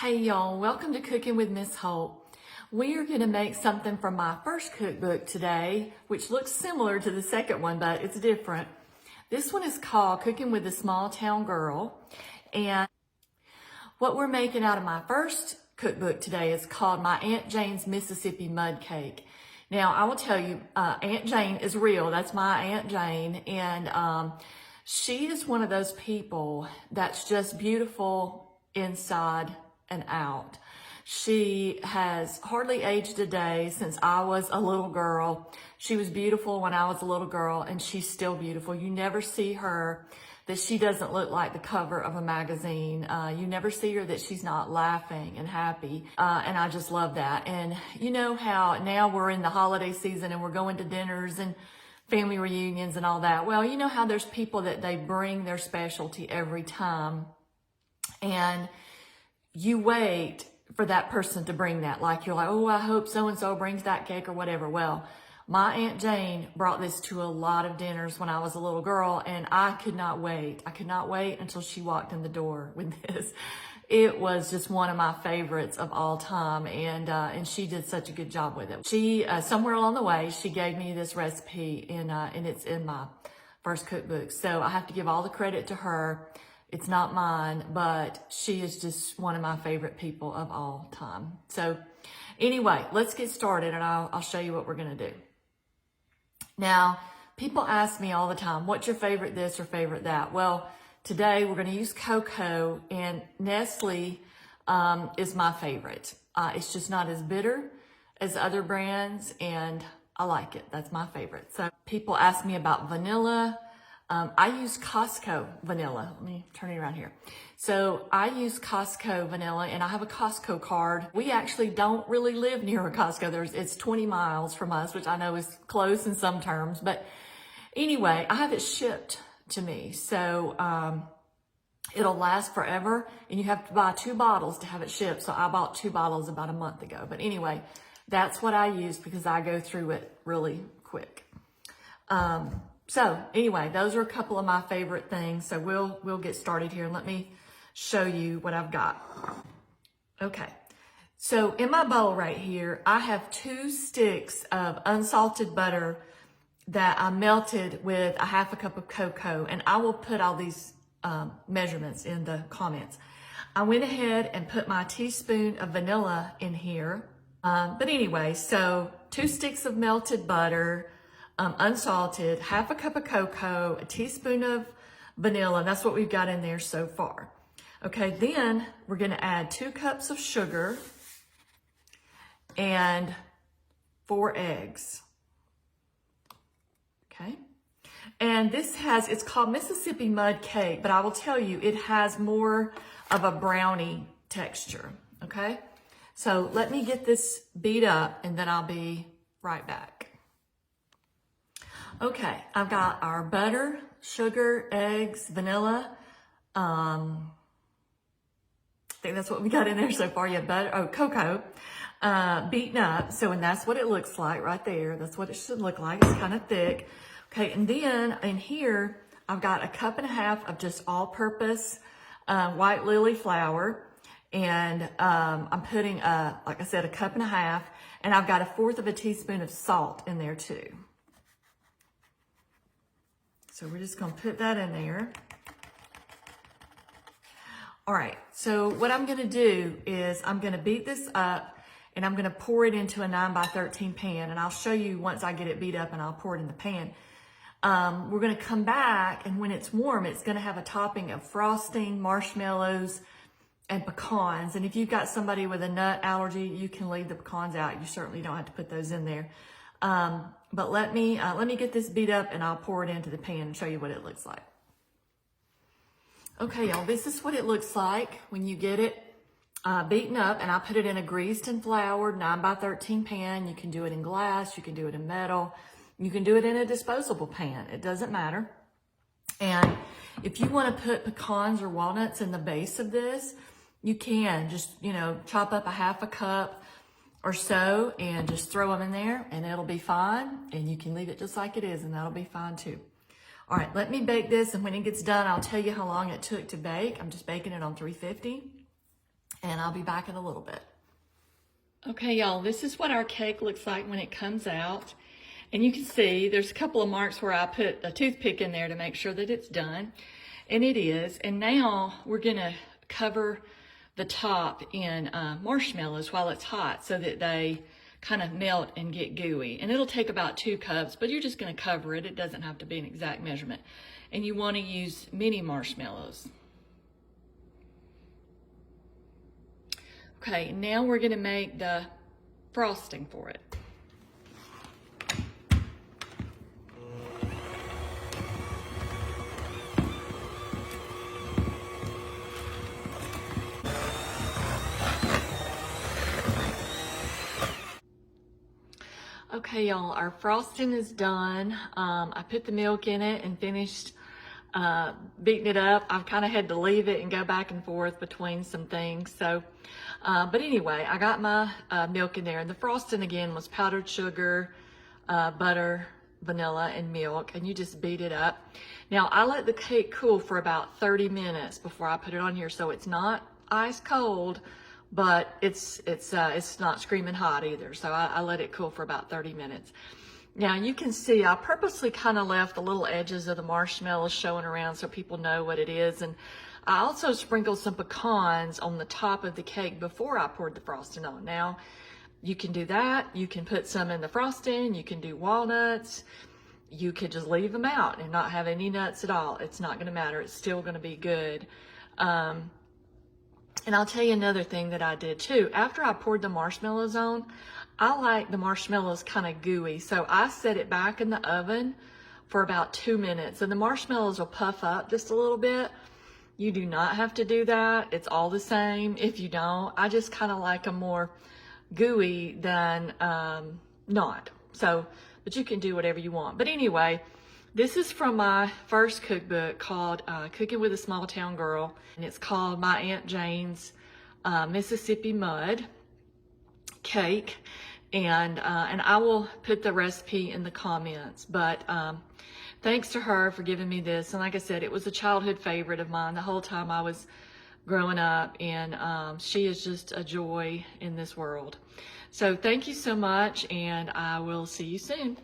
Hey y'all, welcome to Cooking with Miss Holt. We are going to make something from my first cookbook today, which looks similar to the second one, but it's different. This one is called Cooking with a Small Town Girl. And what we're making out of my first cookbook today is called My Aunt Jane's Mississippi Mud Cake. Now, I will tell you, Aunt Jane is real. That's my Aunt Jane. And she is one of those people that's just beautiful inside and out. She has hardly aged a day since I was a little girl. She was beautiful when I was a little girl, and she's still beautiful. You never see her that she doesn't look like the cover of a magazine. You never see her that she's not laughing and happy. And I just love that. And you know how now we're in the holiday season and we're going to dinners and family reunions and all that. Well, you know how there's people that they bring their specialty every time, and you wait for that person to bring that. Like you're like, oh, I hope so-and-so brings that cake or whatever. Well, my Aunt Jane brought this to a lot of dinners when I was a little girl, and I could not wait. I could not wait until she walked in the door with this. It was just one of my favorites of all time, and she did such a good job with it. She, somewhere along the way, she gave me this recipe, and it's in my first cookbook. So I have to give all the credit to her. It's not mine, but she is just one of my favorite people of all time. So anyway, let's get started, and I'll show you what we're gonna do. Now, people ask me all the time, what's your favorite this or favorite that? Well, today we're gonna use cocoa, and Nestle is my favorite. It's just not as bitter as other brands, and I like it. That's my favorite. So people ask me about vanilla. I use Costco vanilla. Let me turn it around here. So I use Costco vanilla, and I have a Costco card. We actually don't really live near a Costco. It's 20 miles from us, which I know is close in some terms. But anyway, I have it shipped to me. So it'll last forever, and you have to buy 2 bottles to have it shipped. So I bought 2 bottles about a month ago. But anyway, that's what I use because I go through it really quick. So anyway, those are a couple of my favorite things. So we'll get started here, and let me show you what I've got. Okay, so in my bowl right here, I have 2 sticks of unsalted butter that I melted with a half a cup of cocoa, and I will put all these measurements in the comments. I went ahead and put my teaspoon of vanilla in here. But anyway, so 2 sticks of melted butter, unsalted, half a cup of cocoa, a teaspoon of vanilla. That's what we've got in there so far. Okay, then we're gonna add 2 cups of sugar and 4 eggs. Okay, and it's called Mississippi Mud Cake, but I will tell you, it has more of a brownie texture, okay? So let me get this beat up, and then I'll be right back. Okay, I've got our butter, sugar, eggs, vanilla. I think that's what we got in there so far. Yeah, cocoa, beaten up. So, and that's what it looks like right there. That's what it should look like. It's kind of thick. Okay, and then in here, I've got 1.5 cups of just all-purpose white lily flour. And I'm putting, like I said, 1.5 cups, and I've got 1/4 teaspoon of salt in there too. So we're just gonna put that in there. All right, so what I'm gonna do is I'm gonna beat this up, and I'm gonna pour it into a 9x13 pan, and I'll show you once I get it beat up and I'll pour it in the pan. We're gonna come back, and when it's warm, it's gonna have a topping of frosting, marshmallows, and pecans. And if you've got somebody with a nut allergy, you can leave the pecans out. You certainly don't have to put those in there. But let me get this beat up, and I'll pour it into the pan and show you what it looks like. Okay, y'all, this is what it looks like when you get it beaten up, and I put it in a greased and floured 9x13 pan. You can do it in glass, you can do it in metal, you can do it in a disposable pan. It doesn't matter. And if you want to put pecans or walnuts in the base of this, you can just, chop up 1/2 cup or so and just throw them in there, and it'll be fine. And you can leave it just like it is, and that'll be fine too. All right, let me bake this, and when it gets done, I'll tell you how long it took to bake. I'm just baking it on 350. and I'll be back in a little bit. Okay, y'all, this is what our cake looks like when it comes out. And you can see there's a couple of marks where I put a toothpick in there to make sure that it's done. And it is. And now we're gonna cover the top in marshmallows while it's hot so that they kind of melt and get gooey. And it'll take about 2 cups, but you're just gonna cover it. It doesn't have to be an exact measurement. And you wanna use mini marshmallows. Okay, now we're gonna make the frosting for it. Okay, y'all, our frosting is done. I put the milk in it and finished beating it up. I've kind of had to leave it and go back and forth between some things. So, but anyway, I got my milk in there, and the frosting again was powdered sugar, butter, vanilla, and milk, and you just beat it up. Now, I let the cake cool for about 30 minutes before I put it on here, so it's not ice cold, but it's not screaming hot either. So I let it cool for about 30 minutes. Now you can see I purposely kind of left the little edges of the marshmallows showing around so people know what it is. And I also sprinkled some pecans on the top of the cake before I poured the frosting on. Now you can do that. You can put some in the frosting. You can do walnuts. You could just leave them out and not have any nuts at all. It's not going to matter. It's still going to be good. And I'll tell you another thing that I did too. After I poured the marshmallows on, I like the marshmallows kind of gooey. So I set it back in the oven for about 2 minutes, and the marshmallows will puff up just a little bit. You do not have to do that. It's all the same if you don't. I just kind of like them more gooey than not. So, but you can do whatever you want. But anyway, this is from my first cookbook called Cooking with a Small Town Girl, and it's called My Aunt Jane's Mississippi Mud Cake, and I will put the recipe in the comments. But thanks to her for giving me this, and like I said, it was a childhood favorite of mine the whole time I was growing up, and she is just a joy in this world. So thank you so much, and I will see you soon.